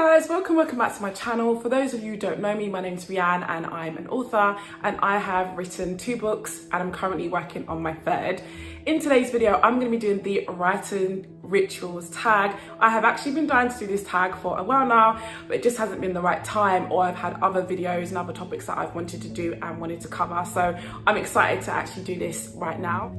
Guys, welcome back to my channel. For those of you who don't know me, my name's Rianne and I'm an author, and I have written 2 books and I'm currently working on my 3rd. In today's video, I'm going to be doing the writing rituals tag. I have actually been dying to do this tag for a while now, but it just hasn't been the right time, or I've had other videos and other topics that I've wanted to do and wanted to cover. So I'm excited to actually do this right now.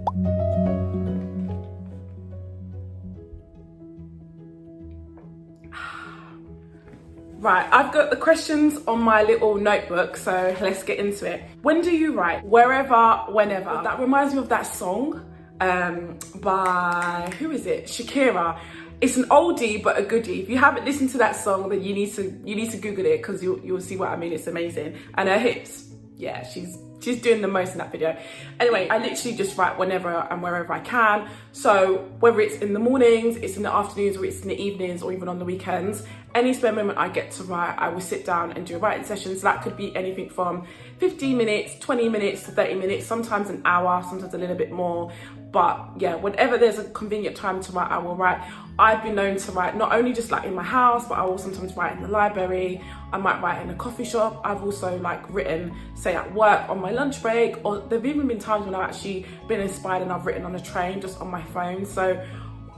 Right, I've got the questions on my little notebook, so let's get into it. When do you write? Wherever, whenever. That reminds me of that song by, who is it? Shakira. It's an oldie but a goodie. If you haven't listened to that song, then you need to Google it, because you'll see what I mean. It's amazing. And her hips, yeah, she's doing the most in that video. Anyway, I literally just write whenever and wherever I can. So whether it's in the mornings, it's in the afternoons, or it's in the evenings, or even on the weekends, any spare moment I get to write, I will sit down and do a writing session. So that could be anything from 15 minutes, 20 minutes to 30 minutes, sometimes an hour, sometimes a little bit more. But yeah, whenever there's a convenient time to write, I will write. I've been known to write not only just like in my house, but I will sometimes write in the library. I might write in a coffee shop. I've also like written, say, at work on my lunch break, or there've even been times when I've actually been inspired and I've written on a train just on my phone. So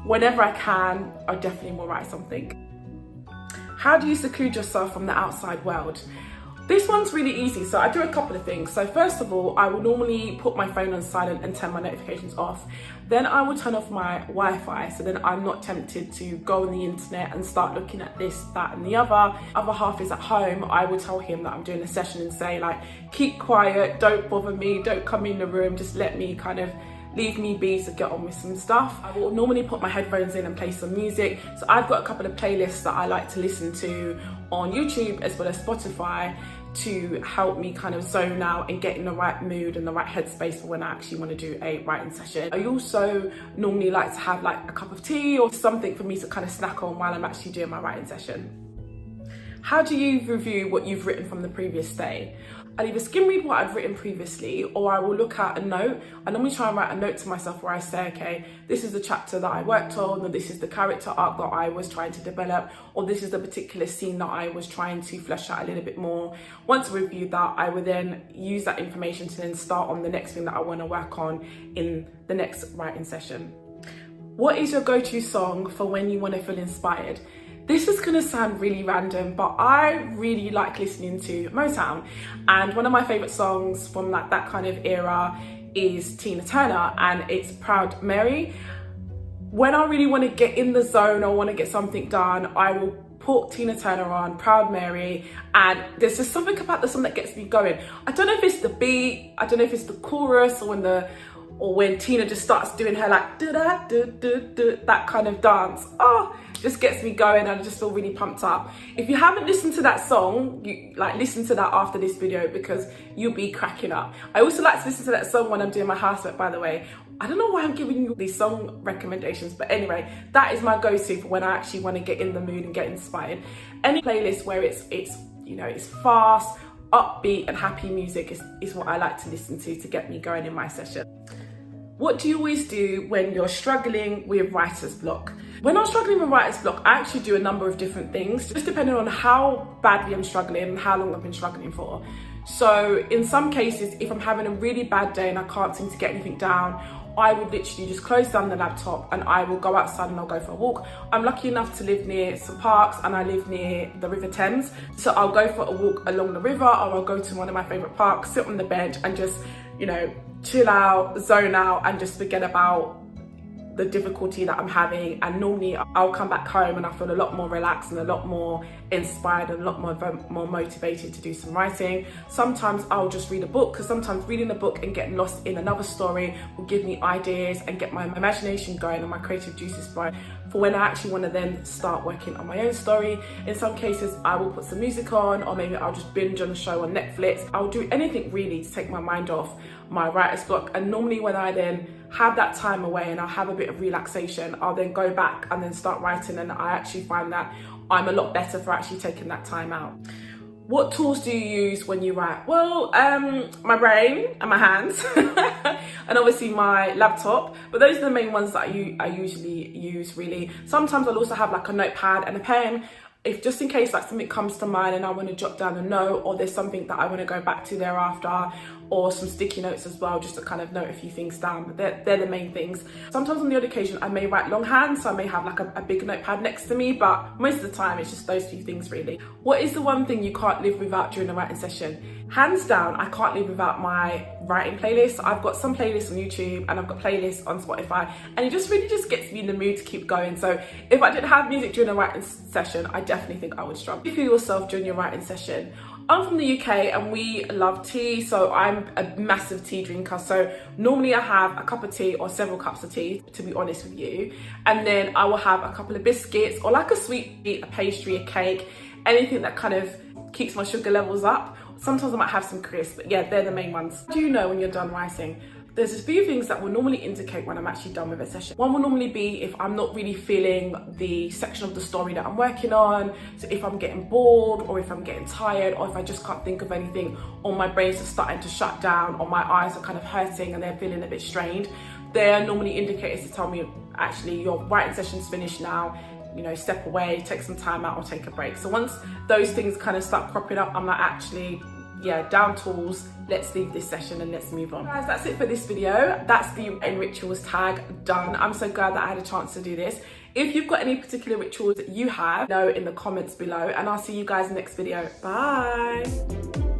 whenever I can, I definitely will write something. How do you seclude yourself from the outside world? This one's really easy. So I do a couple of things. So first of all, I will normally put my phone on silent and turn my notifications off. Then I will turn off my Wi-Fi, so then I'm not tempted to go on the internet and start looking at this, that and the other. Other half is at home. I will tell him that I'm doing a session and say, like, keep quiet, don't bother me, don't come in the room, just let me kind of leave me be to get on with some stuff. I will normally put my headphones in and play some music. So I've got a couple of playlists that I like to listen to on YouTube as well as Spotify to help me kind of zone out and get in the right mood and the right headspace for when I actually want to do a writing session. I also normally like to have like a cup of tea or something for me to kind of snack on while I'm actually doing my writing session. How do you review what you've written from the previous day? I'll either skim read what I've written previously, or I will look at a note. I normally try and write a note to myself where I say, okay, this is the chapter that I worked on, or this is the character arc that I was trying to develop, or this is the particular scene that I was trying to flesh out a little bit more. Once I review that, I will then use that information to then start on the next thing that I want to work on in the next writing session. What is your go-to song for when you want to feel inspired? This is gonna sound really random, but I really like listening to Motown. And one of my favorite songs from like that kind of era is Tina Turner, and it's Proud Mary. When I really wanna get in the zone or wanna get something done, I will put Tina Turner on, Proud Mary, and there's just something about the song that gets me going. I don't know if it's the beat, I don't know if it's the chorus, or when Tina just starts doing her like that kind of dance. Oh, just gets me going and I just feel really pumped up. If you haven't listened to that song, you like listen to that after this video, because you'll be cracking up. I also like to listen to that song when I'm doing my housework, by the way. I don't know why I'm giving you these song recommendations, but anyway, that is my go-to for when I actually want to get in the mood and get inspired. Any playlist where it's you know, it's fast, upbeat and happy music is what I like to listen to get me going in my session. What do you always do when you're struggling with writer's block? When I'm struggling with writer's block, I actually do a number of different things, just depending on how badly I'm struggling and how long I've been struggling for. So in some cases, if I'm having a really bad day and I can't seem to get anything down, I would literally just close down the laptop and I will go outside and I'll go for a walk. I'm lucky enough to live near some parks and I live near the River Thames. So I'll go for a walk along the river, or I'll go to one of my favourite parks, sit on the bench and just, you know, chill out, zone out and just forget about the difficulty that I'm having. And normally I'll come back home and I feel a lot more relaxed and a lot more inspired and a lot more motivated to do some writing. Sometimes I'll just read a book, because sometimes reading a book and getting lost in another story will give me ideas and get my imagination going and my creative juices flowing for when I actually want to then start working on my own story. In some cases I will put some music on, or maybe I'll just binge on a show on Netflix. I'll do anything really to take my mind off my writer's block. And normally when I then have that time away and I'll have a bit of relaxation, I'll then go back and then start writing, and I actually find that I'm a lot better for actually taking that time out. What tools do you use when you write? Well, my brain and my hands and obviously my laptop, but those are the main ones that I usually use really. Sometimes I'll also have like a notepad and a pen. if just in case like something comes to mind and I want to jot down a note, or there's something that I want to go back to thereafter, or some sticky notes as well, just to kind of note a few things down. But they're the main things. Sometimes on the odd occasion I may write longhand, so I may have like a big notepad next to me, but most of the time it's just those few things really. What is the one thing you can't live without during a writing session? Hands down, I can't live without my writing playlist. I've got some playlists on YouTube and I've got playlists on Spotify, and it just really just gets me in the mood to keep going. So if I didn't have music during a writing session, I definitely think I would struggle. Feel yourself during your writing session. I'm from the UK and we love tea, so I'm a massive tea drinker. So normally I have a cup of tea or several cups of tea, to be honest with you. And then I will have a couple of biscuits or like a sweet, a pastry, a cake, anything that kind of keeps my sugar levels up. Sometimes I might have some crisps, but yeah, they're the main ones. Do you know when you're done writing? There's a few things that will normally indicate when I'm actually done with a session. One will normally be if I'm not really feeling the section of the story that I'm working on. So if I'm getting bored, or if I'm getting tired, or if I just can't think of anything, or my brains are starting to shut down, or my eyes are kind of hurting and they're feeling a bit strained. They're normally indicators to tell me, actually, your writing session's finished now. You know, step away, take some time out, or take a break. So once those things kind of start cropping up, I'm like, actually, yeah, down tools, let's leave this session and let's move on. Guys, that's it for this video. That's the writing rituals tag done. I'm so glad that I had a chance to do this. If you've got any particular rituals that you have, know in the comments below, and I'll see you guys in the next video. Bye.